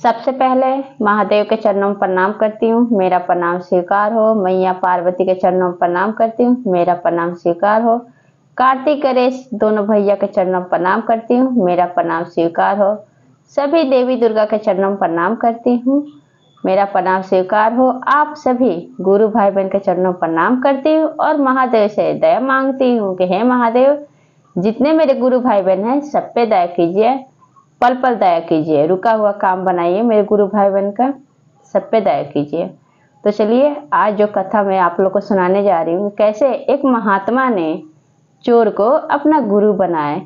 सबसे पहले महादेव के चरणों में प्रणाम करती हूँ, मेरा प्रणाम स्वीकार हो। मैया पार्वती के चरणों में प्रणाम करती हूँ, मेरा प्रणाम स्वीकार हो। कार्तिक गणेश दोनों भैया के चरणों में प्रणाम करती हूँ, मेरा प्रणाम स्वीकार हो। सभी देवी दुर्गा के चरणों में प्रणाम करती हूँ, मेरा प्रणाम स्वीकार हो। आप सभी गुरु भाई बहन के चरणों में प्रणाम करती हूँ और महादेव से दया मांगती हूँ कि हे महादेव, जितने मेरे गुरु भाई बहन हैं सब पे दया कीजिए, पल पल दया कीजिए, रुका हुआ काम बनाइए मेरे गुरु भाई बहन का, सब पे दया कीजिए। तो चलिए आज जो कथा मैं आप लोग को सुनाने जा रही हूँ, कैसे एक महात्मा ने चोर को अपना गुरु बनाए।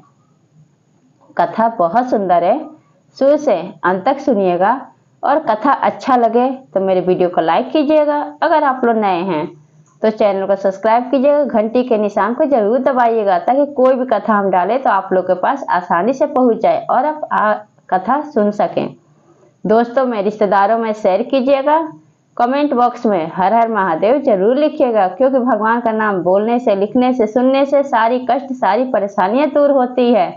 कथा बहुत सुंदर है, शुरू से अंत तक सुनिएगा और कथा अच्छा लगे तो मेरे वीडियो को लाइक कीजिएगा। अगर आप लोग नए हैं तो चैनल को सब्सक्राइब कीजिएगा, घंटी के निशान को जरूर दबाइएगा ताकि कोई भी कथा हम डालें तो आप लोग के पास आसानी से पहुंच जाए और आप कथा सुन सकें। दोस्तों में, रिश्तेदारों में शेयर कीजिएगा। कमेंट बॉक्स में हर हर महादेव जरूर लिखिएगा, क्योंकि भगवान का नाम बोलने से, लिखने से, सुनने से सारी कष्ट, सारी परेशानियां दूर होती है।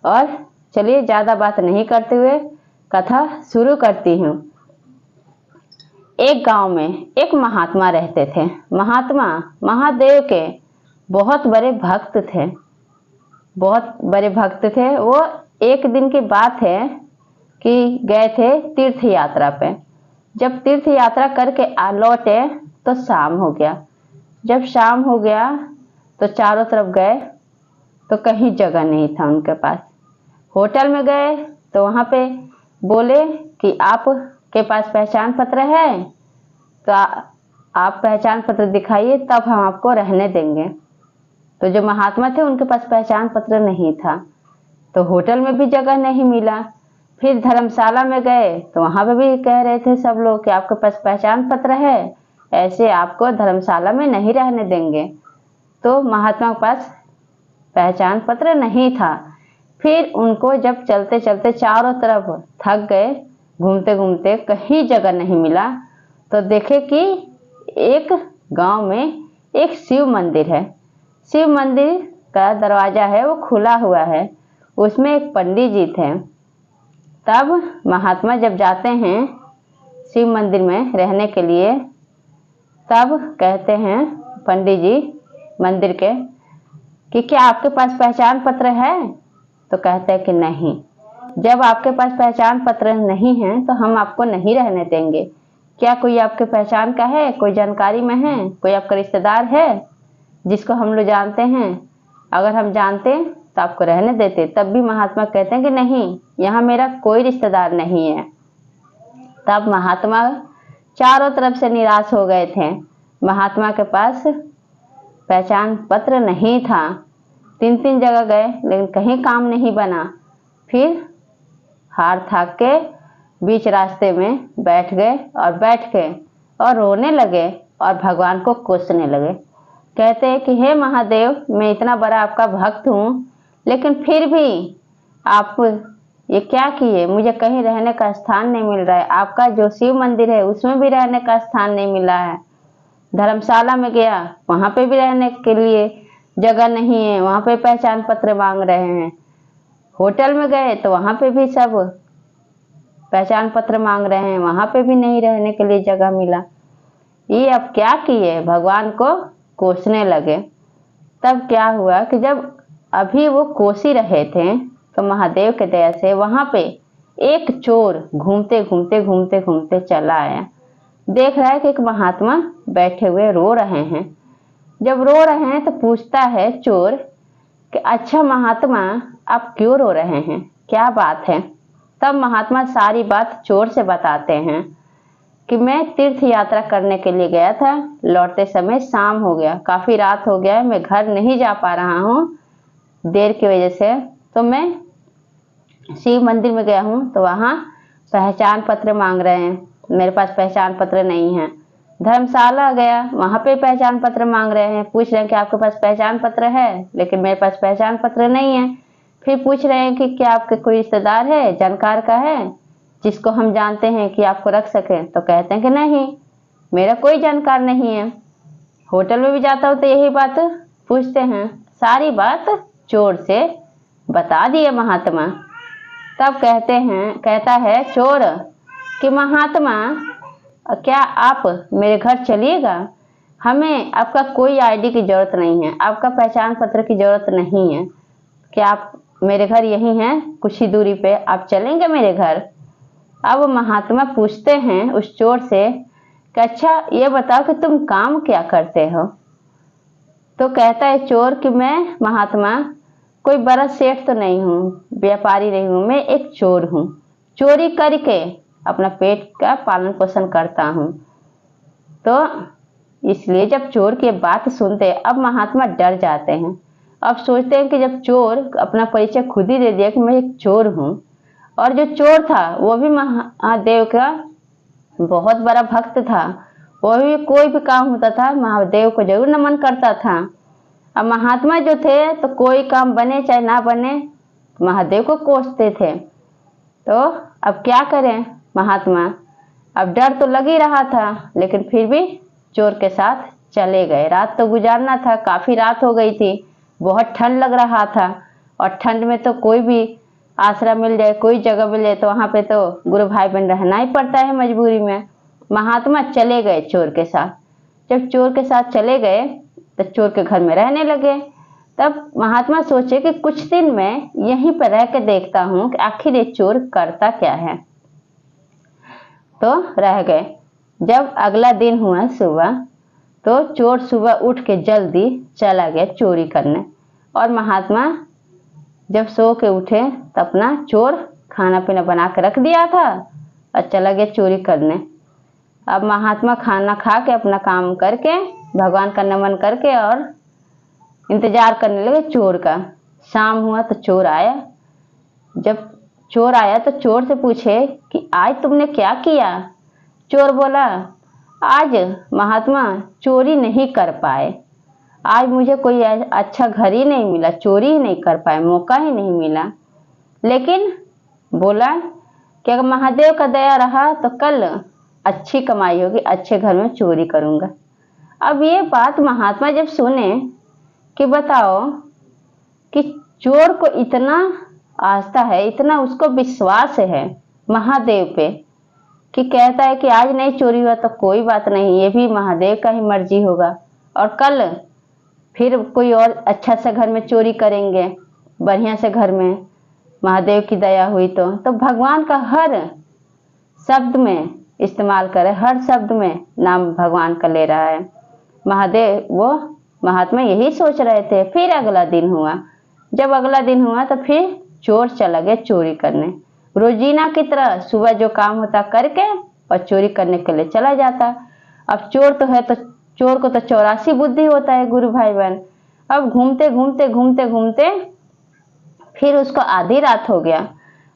और चलिए ज़्यादा बात नहीं करते हुए कथा शुरू करती हूँ। एक गांव में एक महात्मा रहते थे। महात्मा महादेव के बहुत बड़े भक्त थे, बहुत बड़े भक्त थे। वो एक दिन की बात है कि गए थे तीर्थ यात्रा पे। जब तीर्थ यात्रा करके लौटे तो शाम हो गया। जब शाम हो गया तो चारों तरफ गए तो कहीं जगह नहीं था उनके पास। होटल में गए तो वहाँ पे बोले कि आपके पास पहचान पत्र है तो आप पहचान पत्र दिखाइए, तब हम आपको रहने देंगे। तो जो महात्मा थे उनके पास पहचान पत्र नहीं था, तो होटल में भी जगह नहीं मिला। फिर धर्मशाला में गए तो वहाँ पे भी कह रहे थे सब लोग कि आपके पास पहचान पत्र है, ऐसे आपको धर्मशाला में नहीं रहने देंगे। तो महात्मा के पास पहचान पत्र नहीं था। फिर उनको जब चलते चलते चारों तरफ थक गए, घूमते घूमते कहीं जगह नहीं मिला, तो देखे कि एक गांव में एक शिव मंदिर है। शिव मंदिर का दरवाजा है वो खुला हुआ है, उसमें एक पंडित जी थे। तब महात्मा जब जाते हैं शिव मंदिर में रहने के लिए, तब कहते हैं पंडित जी मंदिर के कि क्या आपके पास पहचान पत्र है? तो कहते हैं कि नहीं, जब आपके पास पहचान पत्र नहीं है तो हम आपको नहीं रहने देंगे। क्या कोई आपके पहचान का है, कोई जानकारी में है, कोई आपका रिश्तेदार है जिसको हम लोग जानते हैं? अगर हम जानते तो आपको रहने देते। तब भी महात्मा कहते हैं कि नहीं, यहाँ मेरा कोई रिश्तेदार नहीं है। तब महात्मा चारों तरफ से निराश हो गए थे। महात्मा के पास पहचान पत्र नहीं था। 3 जगह गए लेकिन कहीं काम नहीं बना। फिर हार थाक के बीच रास्ते में बैठ गए और रोने लगे और भगवान को कोसने लगे। कहते हैं कि हे महादेव, मैं इतना बड़ा आपका भक्त हूँ, लेकिन फिर भी आप ये क्या किए? मुझे कहीं रहने का स्थान नहीं मिल रहा है। आपका जो शिव मंदिर है उसमें भी रहने का स्थान नहीं मिला है। धर्मशाला में गया, वहाँ पे भी रहने के लिए जगह नहीं है, वहाँ पे पहचान पत्र मांग रहे हैं। होटल में गए तो वहाँ पे भी सब पहचान पत्र मांग रहे हैं, वहाँ पे भी नहीं रहने के लिए जगह मिला। ये अब क्या किए? भगवान को कोसने लगे। तब क्या हुआ कि जब अभी वो कोस ही रहे थे तो महादेव के दया से वहाँ पे एक चोर घूमते घूमते चला आया। देख रहा है कि एक महात्मा बैठे हुए रो रहे हैं। जब रो रहे हैं तो पूछता है चोर कि अच्छा महात्मा, आप क्यों रो रहे हैं, क्या बात है? तब महात्मा सारी बात चोर से बताते हैं कि मैं तीर्थ यात्रा करने के लिए गया था, लौटते समय शाम हो गया, काफ़ी रात हो गया है, मैं घर नहीं जा पा रहा हूँ देर की वजह से। तो मैं शिव मंदिर में गया हूँ तो वहाँ पहचान पत्र मांग रहे हैं, मेरे पास पहचान पत्र नहीं है। धर्मशाला गया, वहाँ पे पहचान पत्र मांग रहे हैं, पूछ रहे हैं कि आपके पास पहचान पत्र है, लेकिन मेरे पास पहचान पत्र नहीं है। फिर पूछ रहे हैं कि क्या आपके कोई रिश्तेदार है, जानकार का है जिसको हम जानते हैं कि आपको रख सकें? तो कहते हैं कि नहीं, मेरा कोई जानकार नहीं है। होटल में भी जाता हूँ तो यही बात पूछते हैं। सारी बात चोर से बता दिए महात्मा। तब कहता है चोर कि महात्मा, क्या आप मेरे घर चलिएगा? हमें आपका कोई आईडी की जरूरत नहीं है, आपका पहचान पत्र की जरूरत नहीं है। क्या आप मेरे घर यही हैं, कुछ ही दूरी पे, आप चलेंगे मेरे घर? अब महात्मा पूछते हैं उस चोर से कि अच्छा ये बताओ कि तुम काम क्या करते हो? तो कहता है चोर कि मैं महात्मा कोई बड़ा सेठ तो नहीं हूँ, व्यापारी नहीं हूँ, मैं एक चोर हूँ। चोरी करके अपना पेट का पालन पोषण करता हूँ। तो इसलिए जब चोर की बात सुनते हैं, अब महात्मा डर जाते हैं। अब सोचते हैं कि जब चोर अपना परिचय खुद ही दे दिया कि मैं एक चोर हूँ, और जो चोर था वो भी महादेव का बहुत बड़ा भक्त था, वो भी कोई भी काम होता था महादेव को जरूर नमन करता था। अब महात्मा जो थे तो कोई काम बने चाहे ना बने महादेव को कोसते थे। तो अब क्या करें महात्मा? अब डर तो लग ही रहा था, लेकिन फिर भी चोर के साथ चले गए। रात तो गुजारना था, काफी रात हो गई थी, बहुत ठंड लग रहा था, और ठंड में तो कोई भी आसरा मिल जाए, कोई जगह मिल जाए तो वहां पे तो गुरु भाई बहन रहना ही पड़ता है मजबूरी में। महात्मा चले गए चोर के साथ। जब चोर के साथ चले गए तो चोर के घर में रहने लगे। तब महात्मा सोचे कि कुछ दिन मैं यहीं पर रह के देखता हूँ कि आखिर ये चोर करता क्या है। तो रह गए। जब अगला दिन हुआ सुबह, तो चोर सुबह उठ के जल्दी चला गया चोरी करने, और महात्मा जब सो के उठे तो अपना चोर खाना पीना बना के रख दिया था और चला गया चोरी करने। अब महात्मा खाना खा के अपना काम करके भगवान का नमन करके और इंतजार करने लगे चोर का। शाम हुआ तो चोर आया। जब चोर आया तो चोर से पूछे कि आज तुमने क्या किया? चोर बोला, आज महात्मा चोरी नहीं कर पाए, आज मुझे कोई अच्छा घर ही नहीं मिला, चोरी ही नहीं कर पाए, मौका ही नहीं मिला। लेकिन बोला कि अगर महादेव का दया रहा तो कल अच्छी कमाई होगी, अच्छे घर में चोरी करूंगा। अब ये बात महात्मा जब सुने कि बताओ कि चोर को इतना आस्था है, इतना उसको विश्वास है महादेव पे कि कहता है कि आज नहीं चोरी हुआ तो कोई बात नहीं, ये भी महादेव का ही मर्जी होगा, और कल फिर कोई और अच्छा सा घर में चोरी करेंगे, बढ़िया से घर में, महादेव की दया हुई तो भगवान का हर शब्द में इस्तेमाल करे, हर शब्द में नाम भगवान का ले रहा है महादेव। वो महात्मा यही सोच रहे थे। फिर अगला दिन हुआ। जब अगला दिन हुआ तो फिर चोर चला गया चोरी करने। रोजीना की तरह सुबह जो काम होता करके और चोरी करने के लिए चला जाता। अब चोर तो है तो चोर को तो 84 बुद्धि होता है गुरु भाई बहन। अब घूमते घूमते घूमते घूमते फिर उसको आधी रात हो गया।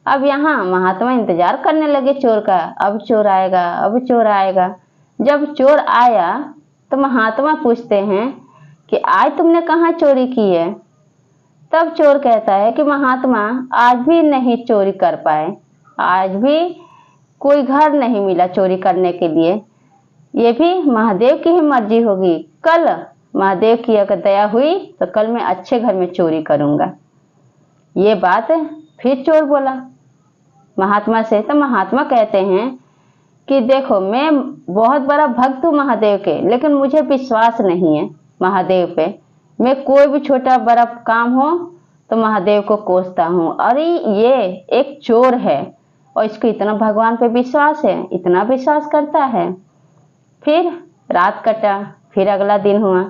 अब यहाँ महात्मा इंतजार करने लगे चोर का, अब चोर आएगा, अब चोर आएगा। जब चोर आया तो महात्मा पूछते हैं कि आज तुमने कहाँ चोरी की है? तब चोर कहता है कि महात्मा आज भी नहीं चोरी कर पाए, आज भी कोई घर नहीं मिला चोरी करने के लिए, ये भी महादेव की ही मर्जी होगी, कल महादेव की अगर दया हुई तो कल मैं अच्छे घर में चोरी करूंगा। ये बात फिर चोर बोला महात्मा से। तो महात्मा कहते हैं कि देखो मैं बहुत बड़ा भक्त हूँ महादेव के, लेकिन मुझे विश्वास नहीं है महादेव पे। मैं कोई भी छोटा बड़ा काम हो तो महादेव को कोसता हूँ, और ये एक चोर है और इसको इतना भगवान पे विश्वास है, इतना विश्वास करता है। फिर रात कटा, फिर अगला दिन हुआ।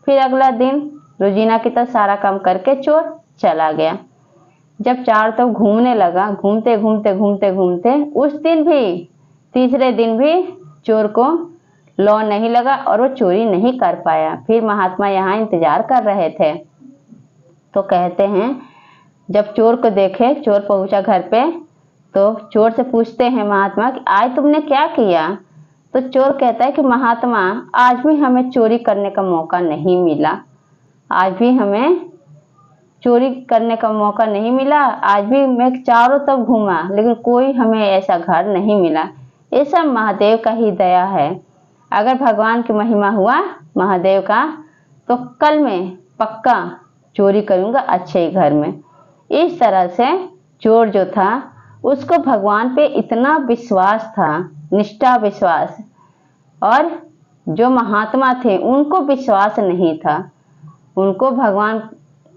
फिर अगला दिन रोजीना की तरह सारा काम करके चोर चला गया। जब चार तो घूमने लगा, घूमते घूमते घूमते घूमते उस दिन भी, तीसरे दिन भी चोर को लौ नहीं लगा और वो चोरी नहीं कर पाया। फिर महात्मा यहाँ इंतजार कर रहे थे। तो कहते हैं जब चोर को देखे, चोर पहुंचा घर पे, तो चोर से पूछते हैं महात्मा कि आज तुमने क्या किया? तो चोर कहता है कि महात्मा आज भी हमें चोरी करने का मौका नहीं मिला, आज भी हमें चोरी करने का मौका नहीं मिला, आज भी मैं चारों तरफ घूमा लेकिन कोई हमें ऐसा घर नहीं मिला। ये सब महादेव का ही दया है। अगर भगवान की महिमा हुआ महादेव का तो कल मैं पक्का चोरी करूंगा अच्छे घर में। इस तरह से चोर जो था उसको भगवान पे इतना विश्वास था, निष्ठा विश्वास, और जो महात्मा थे उनको विश्वास नहीं था, उनको भगवान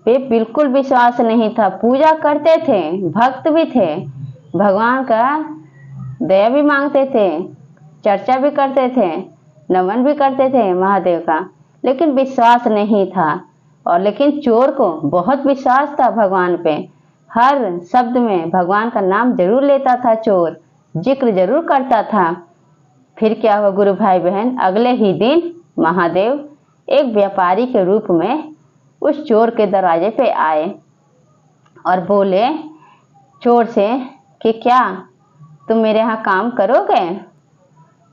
पे बिल्कुल विश्वास नहीं था। पूजा करते थे, भक्त भी थे, भगवान का दया भी मांगते थे, चर्चा भी करते थे, नमन भी करते थे महादेव का, लेकिन विश्वास नहीं था। और लेकिन चोर को बहुत विश्वास था भगवान पे, हर शब्द में भगवान का नाम जरूर लेता था चोर, जिक्र जरूर करता था। फिर क्या हुआ गुरु भाई बहन, अगले ही दिन महादेव एक व्यापारी के रूप में उस चोर के दरवाजे पे आए और बोले चोर से कि क्या तुम मेरे यहाँ काम करोगे?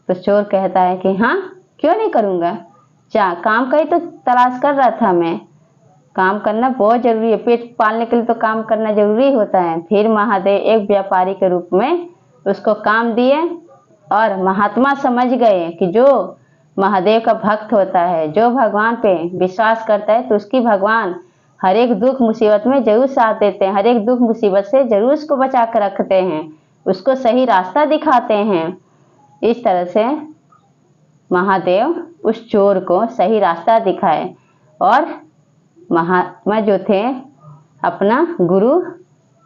तो चोर कहता है कि हाँ, क्यों नहीं करूँगा, काम का ही तो तलाश कर रहा था मैं, काम करना बहुत जरूरी है, पेट पालने के लिए तो काम करना जरूरी होता है। फिर महादेव एक व्यापारी के रूप में उसको काम दिए, और महात्मा समझ गए कि जो महादेव का भक्त होता है, जो भगवान पे विश्वास करता है, तो उसकी भगवान हर एक दुख मुसीबत में जरूर साथ देते हैं, हर एक दुख मुसीबत से जरूर उसको बचा कर रखते हैं, उसको सही रास्ता दिखाते हैं। इस तरह से महादेव उस चोर को सही रास्ता दिखाए, और महात्मा जो थे अपना गुरु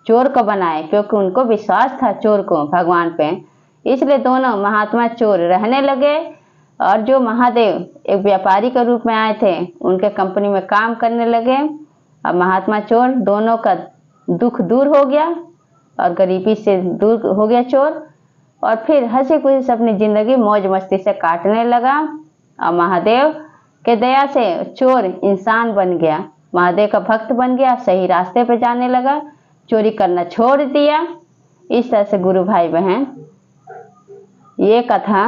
चोर को बनाए, क्योंकि उनको विश्वास था चोर को भगवान पे। इसलिए दोनों महात्मा चोर रहने लगे, और जो महादेव एक व्यापारी के रूप में आए थे उनके कंपनी में काम करने लगे। अब महात्मा चोर दोनों का दुख दूर हो गया, और गरीबी से दूर हो गया चोर, और फिर हंसी खुशी से अपनी जिंदगी मौज मस्ती से काटने लगा। और महादेव के दया से चोर इंसान बन गया, महादेव का भक्त बन गया, सही रास्ते पे जाने लगा, चोरी करना छोड़ दिया। इस तरह से गुरु भाई बहन, ये कथा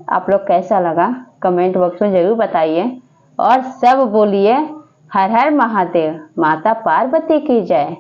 आप लोग कैसा लगा कमेंट बॉक्स में जरूर बताइए, और सब बोलिए हर हर महादेव, माता पार्वती की जय।